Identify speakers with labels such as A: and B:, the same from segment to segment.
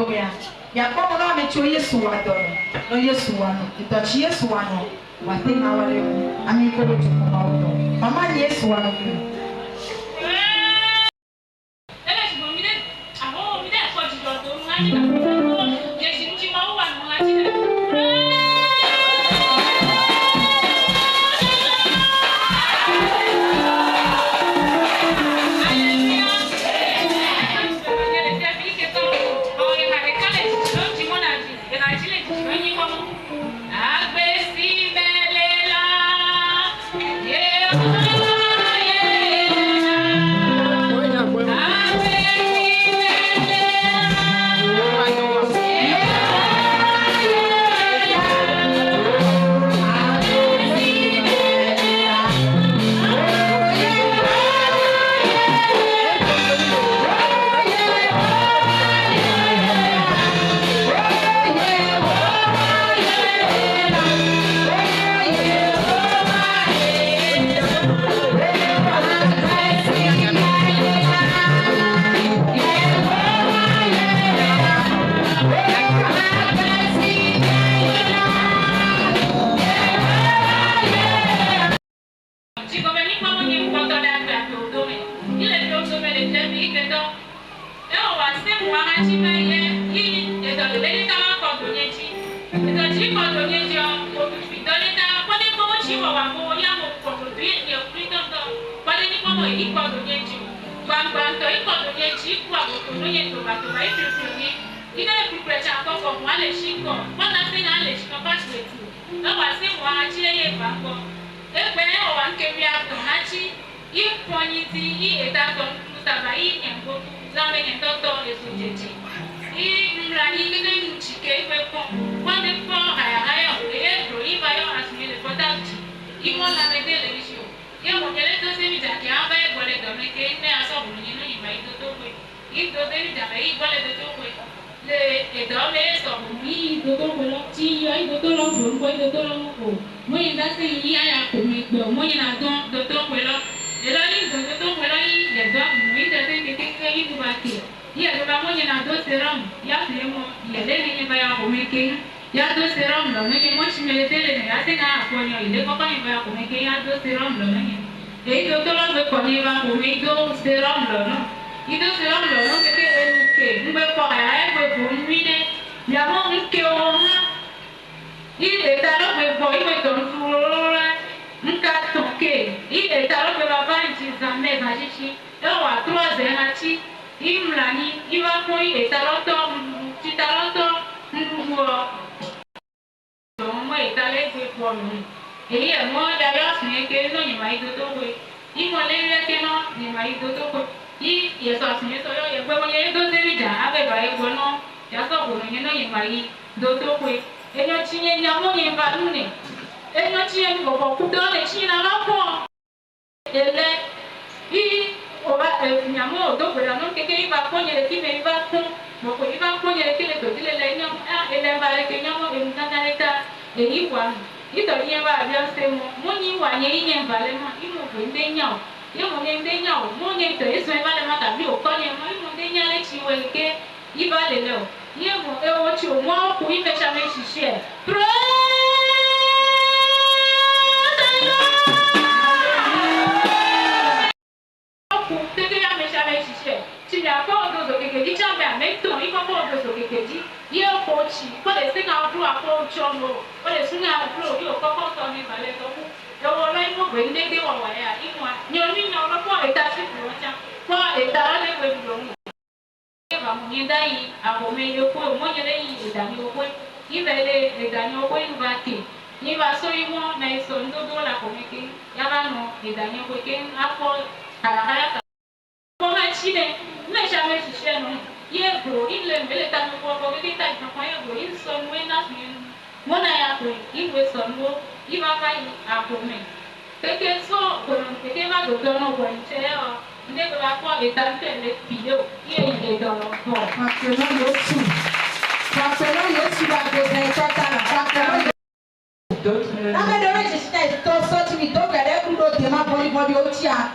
A: Doria. Yako na mecho Yesu wado. No Yesu wano. Itachi Yesu wano. Wate na wale. Ami ko to mama. Mama Yesu wano.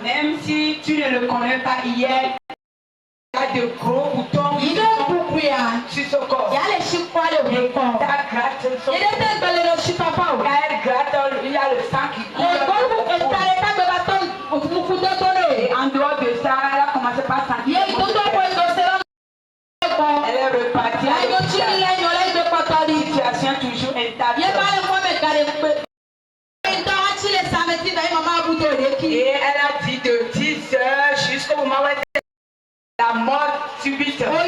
B: Même si tu ne le connais pas hier, il y a de gros boutons sur son Et quand ça gratte son
A: Il était dans le chipapa.
B: quand elle gratte, il y a le sang qui coule. Et en dehors de ça, elle a commencé par sentir. Elle est repartie. Situation toujours intacte. Et elle a dit de 10 heures jusqu'au moment où elle la mort subite. On a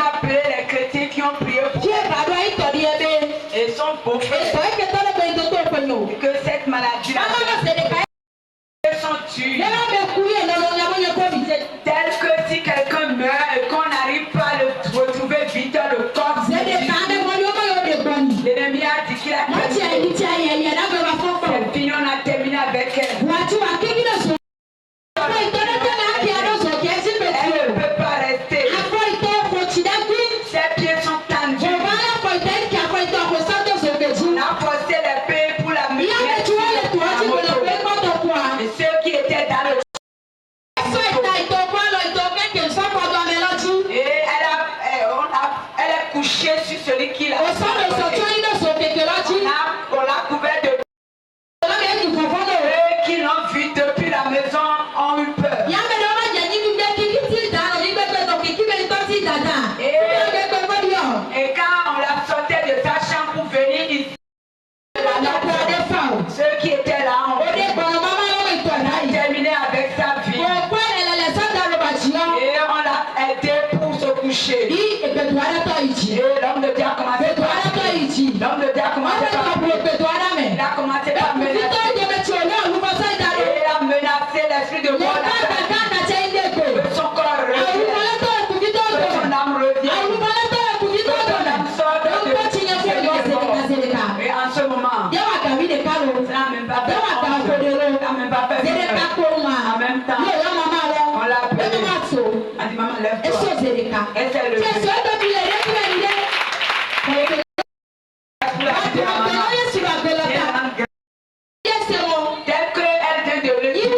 B: appelé les chrétiens qui ont prié pour elle. Et son beau-frère. Et que cette maladie sont tués. Tel que si quelqu'un meurt et qu'on n'arrive pas à le retrouver vite dans le corps. L'ennemi a dit qu'il a terminé. C'est fini, on a terminé avec elle. Elle ne peut pas rester. Ses pieds sont tendus. On a forcé les pieds pour la mettre. Et ceux qui étaient dans le et elle est couchée sur celui qui l'a. On l'a couvert de ceux qui l'ont vu depuis la maison ont eu peur. Et quand on la sortait de sa chambre pour venir ici, ceux qui étaient là ont terminé avec sa vie. Et on l'a aidé pour se coucher. Et l'homme de Dieu a commencé par l'homme de Dieu a commencé par il a commencé par menacer. Et il a menacé l'esprit de mort. Que son corps revient. Que son âme revient. Que son âme sorte de et en ce moment, ça n'a même pas fait en même temps, on l'a appelé. On dit maman lève-toi. Elle s'est levée. Tel qu'elle vient de le dire,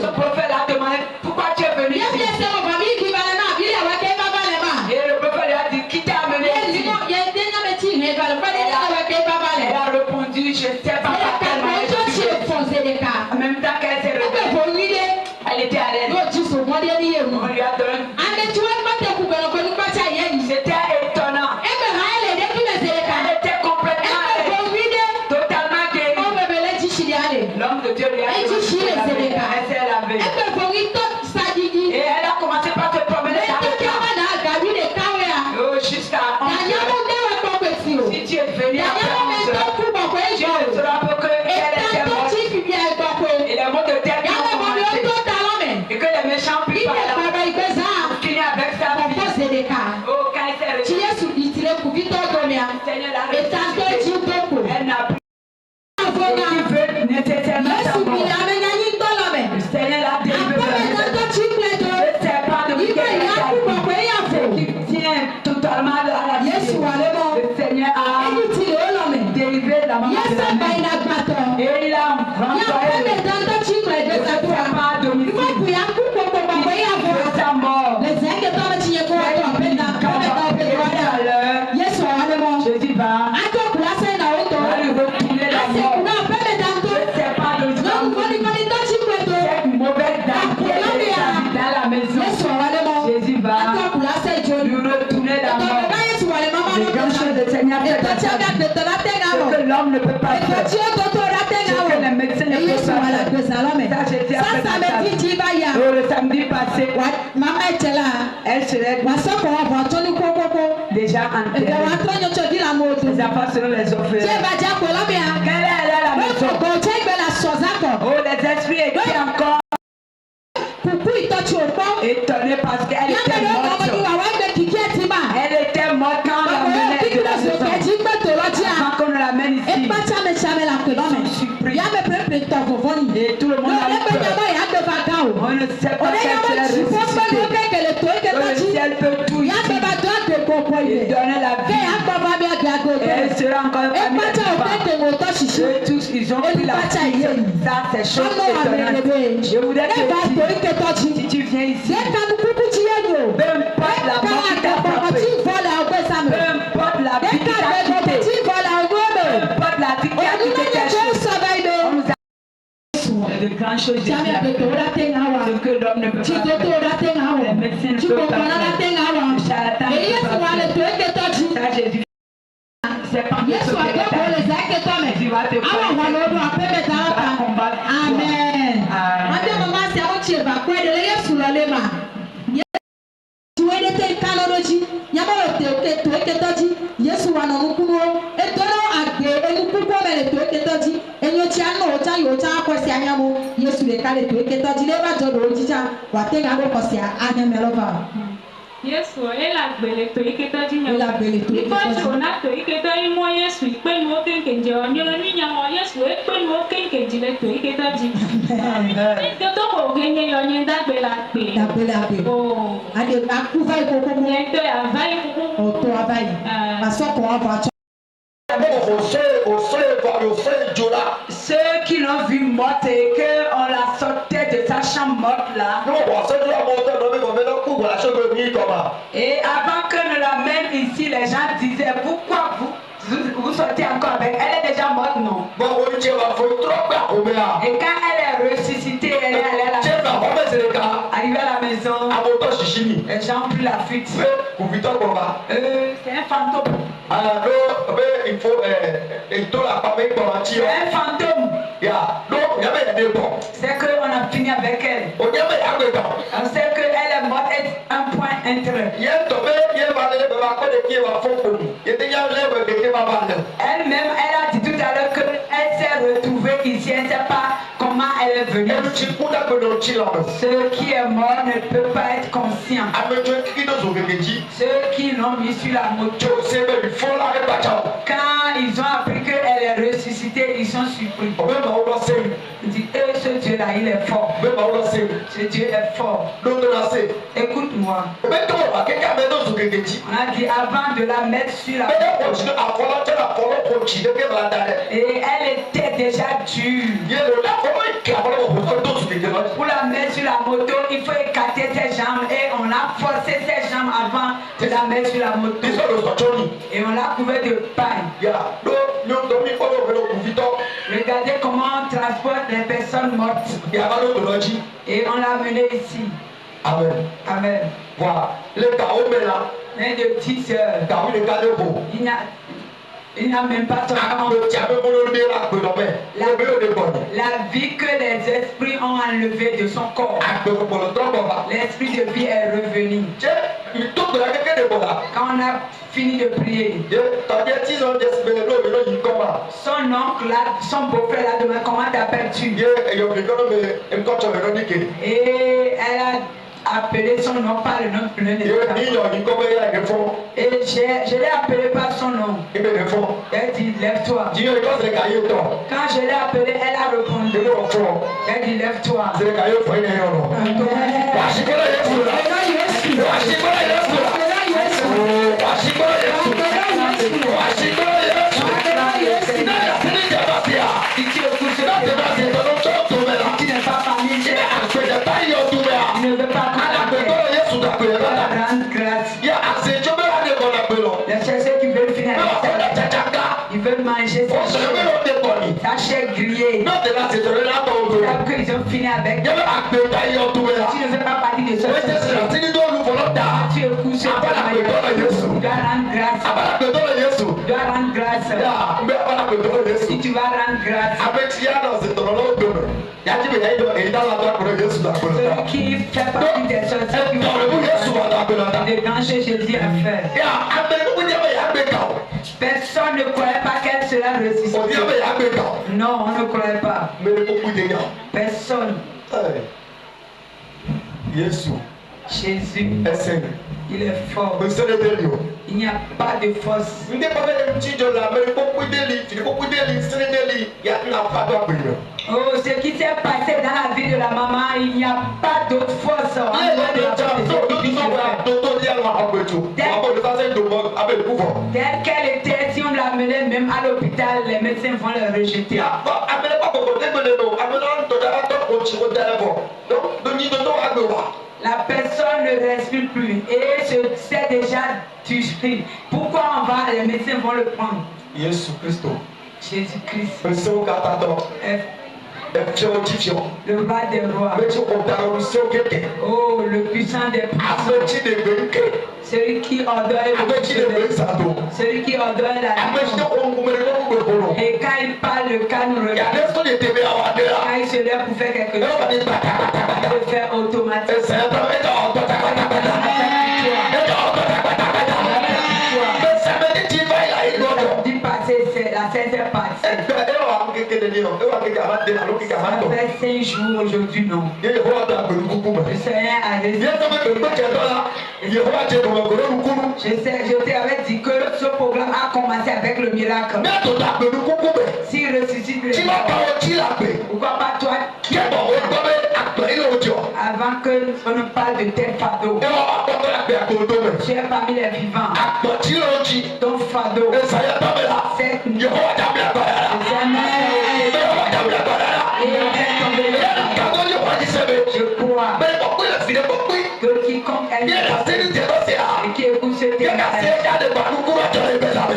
B: son prophète a demandé pourquoi tu es venu ici. Et le prophète lui a dit qui t'a amené ici. Elle a répondu je ne sais pas par quel moyen je suis venue. En même temps qu'elle s'est réveillée, elle était à l'aise. On lui a donné. C'était étonnant. Elle était complètement totalement guérie. L'homme de Dieu lui a dit elle s'est lavée. Et elle a commencé par se promener dans le camp. Jusqu'à 11 heures. Si tu es venu après 11 heures, tu ne sauras pas qu'elle était morte. Et les mots de terre qui ont commencé. Et que les méchants puissent par là. Finir avec sa vie. Oh, quand elle s'est réveillée, Seigneur l'a ressuscité. Elle n'a plus. Qui veut nécessairement sa mort. Le Seigneur l'a délivré. Le serpent de Michel qui tient totalement à la vie. Le Seigneur a délivré la maman de la mère. Et il a renvoyé le serpent à domicile. Qui veut sa mort. Jésus va lui retourner la mort. Le serpent de cette mauvaise dame qui est dans la maison. Jésus va lui retourner la mort. Les grandes choses de Seigneur fait dans sa vie. Ce que l'homme ne peut pas faire. Ce que les médecins ne peuvent pas faire. Ça, Jésus a fait dans sa vie. Oh, le samedi passé, elle serait déjà enterrée. Les enfants seront les orphelins. Quelle est la maison? Oh, les esprits étaient encore étonnés parce qu'elle était morte. Elle était morte quand on l'amenait de la maison. Avant qu'on l'amène ici. Je suis surpris. Et tout le monde a eu peur. On ne sait pas qu'elle serait ressuscitée. Le ciel peut tout ici. Et donner la vie. Et elle sera encore famille de eux tous, ils ont pris la vie. Ça, c'est chose étonnante. Je voudrais te dire, si tu viens ici, peu importe la mort qui t'a frappé, Amen. Ande mama si awo chie ba kwa de Yesu lole ma. Tuwe de te kaloroji. Nyamoro te to eketoji. Yesu wa no mukuno. Etono agbe enukuko mele to eketoji. Enyo chi ano ocha yo ocha akwesi anyamo. Yesu le kale to eketoji le ba jodo ojija. Wa te ga go kosi ahemelova.
C: Yesu ela gbele to iketoji nya.
B: Ela gbele to iketoji.
C: Ipo na to iketoji mo Yesu ipe nu okenkenje onyolo ni nya mo Yesu ipe nu okenkenje le to iketoji. Ito ko genge yo nyi dagbela pe.
B: Dagbela pe. Oh. Ade akuva ikoko mo.
C: Ye to ya vai ikoko.
B: O to abai. Masoko ava.
A: Ceux qui l'ont vu morte et qu'on la sortait de sa chambre morte là. Et avant que nous l'amène ici, les gens disaient pourquoi vous sortez encore avec elle? Est déjà morte, non? Et quand elle est ressuscitée, elle est allée à la arrivée à la maison, les gens ont pris la fuite. C'est un fantôme. C'est un fantôme. C'est qu'on a fini avec elle. On sait qu'elle est morte à un point intérêt. Elle-même, elle a dit tout à l'heure qu'elle s'est retrouvée ici. Elle ne sait pas comment elle est venue. Ceux qui est mort ne peut pas être conscient. Ceux qui l'ont mis sur la moto, quand ils ont appris qu'elle est ressuscitée, ils sont surpris. Ils disent, ce Dieu-là, il est fort. Ce Dieu est fort. Écoute-moi. On a dit avant de la mettre sur la moto. Et elle était déjà dure. Pour la mettre sur la moto, il faut écarter ses jambes. Et on a forcé ses jambes avant de la mettre sur la moto. Et on l'a couvert de paille. Regardez comment on transporte les personnes mortes. Et on l'a amené ici.
D: Amen.
A: Amen.
D: Voilà. Les carreaux là.
A: Un de petites sœurs. Il n'a même pas son nom. La vie que les esprits ont enlevée de son corps. L'esprit de vie est revenu. Quand on a fini de prier, son oncle, son beau-frère l'a demandé comment t'appelles-tu? Et elle a appelé son nom par le nom de et je l'ai appelé par son nom. Elle dit lève-toi. Quand je l'ai appelé, elle a répondu. Elle dit lève-toi. Si tu écoutes ce tu n'es pas familier, tu ne veux pas rendre grâce. Les chercheurs qui veulent finir ils veulent manger sa chair grillée. Après qu'ils ont fini avec, tu ne veux pas partir de ça. Tu écoutes ce tu dois rendre grâce. Tu dois rendre grâce. Si tu vas rendre grâce, celui qui fait partie des choses des dangers Jésus a fait. Personne ne croyait pas qu'elle sera ressuscitée. Non, on ne croyait pas. Personne. Jésus, il est fort. Il n'y a pas de force. Oh, ce qui s'est passé dans la vie de la maman, il n'y a pas d'autre force. Telle qu'elle était, si on l'amenait même à l'hôpital, les médecins vont le rejeter. La personne ne respire plus et c'est déjà tué. Pourquoi on va, les médecins vont le prendre? Jésus-Christ. Le roi des rois. Oh, le puissant des puissants. Celui qui ordonne le celui qui ordonne la et quand il parle, le calme
D: Il y a
A: revient.
D: des choses qui étaient bien à deux là.
A: Quand il se lève pour faire quelque
D: Et on va
A: chose,
D: dire bata bata
A: il
D: bata.
A: peut faire
D: Et
A: automatiquement.
D: c'est un peu bata bata bata bata. Et dans bata bata bata. Mais ça me dit tu vas y aller l'autre.
A: Samedi passé, c'est la 16e partie.
D: Et on va quelque chose de dire. Et on va quelque chose de dire. Alors qu'il y a
A: Ça
D: mal.
A: fait 5 jours aujourd'hui, non.
D: Il y a quoi dans le coucou?
A: Le Seigneur a
D: Il y
A: décidé.
D: a ça même que tu es là. Il y a quoi tu es dans le coucou?
A: Je t'avais dit que ce programme a commencé avec le miracle.
D: Mais tu as le coucou.
A: S'il ressuscite le
D: Tu vas pas au tu l'as fait.
A: pourquoi pas toi,
D: Qui est bon? On va mettre à toi. Il est au Dieu.
A: avant qu'on ne parle de tel fardeau,
D: Et on va porter la paix à ton domaine.
A: tu es parmi les vivants.
D: À toi tu l'as dit.
A: Ton fardeau,
D: Et ça y est pas là.
A: cette
D: Il y a quoi dans la paix là?
A: le Seigneur
D: Il y a quoi dans la paix là?
A: et on fait tomber
D: Il y a un cadeau de quoi tu sais.
A: Je crois
D: Mais pourquoi il a fini pourquoi?
A: que quiconque
D: Il y a la série de
A: est
D: dossiers là.
A: et qui écoute ce
D: Il y a la
A: témoignage,
D: série de Baloukou à Tchoré Bézabé.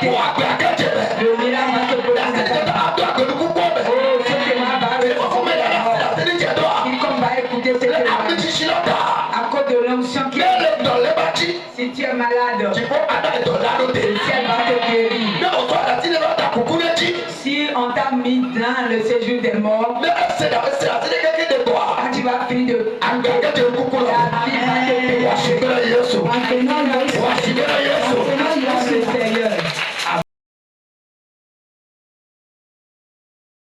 D: Pour appeler à Kétché.
A: le miracle va se
D: La série de
A: produire.
D: Abdou à Kéloukou Bombe.
A: Oh, ce témoignage va
D: Mais pourquoi il y a la série de Doha?
A: quiconque va écouter ce
D: Le
A: témoignage
D: Abdou Chilota.
A: à cause de l'onction qui
D: Il y a le dans les bâtis.
A: si tu es malade,
D: Tu peux aller dans la route.
A: le ciel va te guérir.
D: Mais on soit la série de ta coucou de dit.
A: Si on t'a mis dans le séjour des morts,
D: Mais c'est la